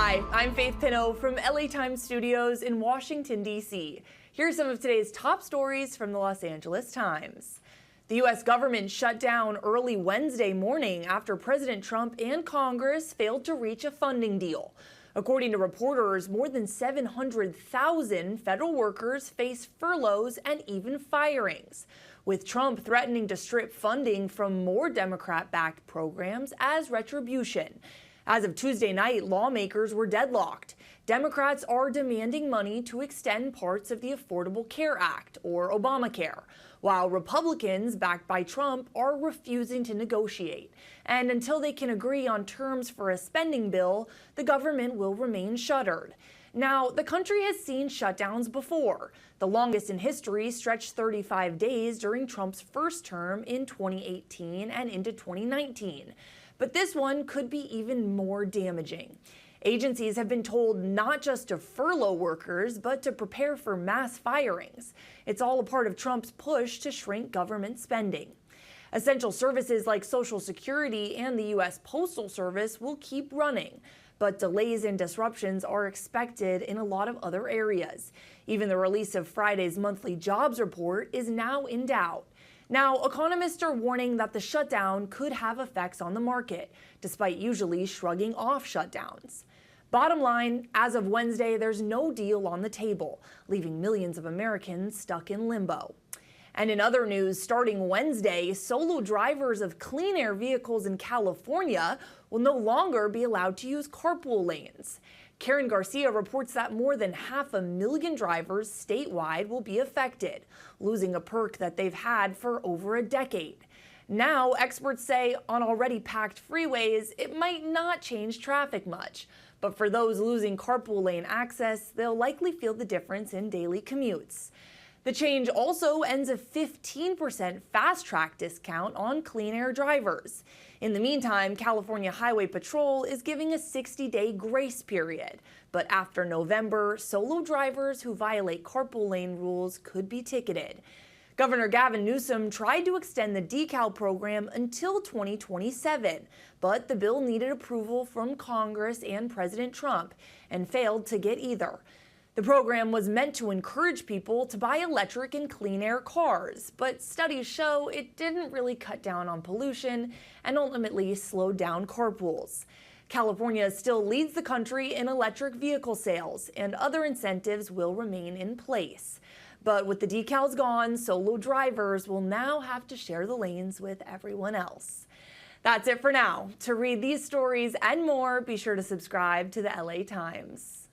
Hi, I'm Faith Pinot from LA Times Studios in Washington, D.C. Here's some of today's top stories from the Los Angeles Times. The U.S. government shut down early Wednesday morning after President Trump and Congress failed to reach a funding deal. According to reporters, more than 700,000 federal workers face furloughs and even firings, with Trump threatening to strip funding from more Democrat-backed programs as retribution. As of Tuesday night, lawmakers were deadlocked. Democrats are demanding money to extend parts of the Affordable Care Act, or Obamacare, while Republicans, backed by Trump, are refusing to negotiate. And until they can agree on terms for a spending bill, the government will remain shuttered. Now, the country has seen shutdowns before. The longest in history stretched 35 days during Trump's first term in 2018 and into 2019. But this one could be even more damaging. Agencies have been told not just to furlough workers, but to prepare for mass firings. It's all a part of Trump's push to shrink government spending. Essential services like Social Security and the U.S. Postal Service will keep running, but delays and disruptions are expected in a lot of other areas. Even the release of Friday's monthly jobs report is now in doubt. Now, economists are warning that the shutdown could have effects on the market, despite usually shrugging off shutdowns. Bottom line, as of Wednesday, there's no deal on the table, leaving millions of Americans stuck in limbo. And in other news, starting Wednesday, solo drivers of clean air vehicles in California will no longer be allowed to use carpool lanes. Karen Garcia reports that more than 500,000 drivers statewide will be affected, losing a perk that they've had for over a decade. Now, experts say on already packed freeways, it might not change traffic much. But for those losing carpool lane access, they'll likely feel the difference in daily commutes. The change also ends a 15% fast-track discount on clean air drivers. In the meantime, California Highway Patrol is giving a 60-day grace period. But after November, solo drivers who violate carpool lane rules could be ticketed. Governor Gavin Newsom tried to extend the decal program until 2027, but the bill needed approval from Congress and President Trump and failed to get either. The program was meant to encourage people to buy electric and clean air cars, but studies show it didn't really cut down on pollution and ultimately slowed down carpools. California still leads the country in electric vehicle sales, and other incentives will remain in place. But with the decals gone, solo drivers will now have to share the lanes with everyone else. That's it for now. To read these stories and more, be sure to subscribe to the LA Times.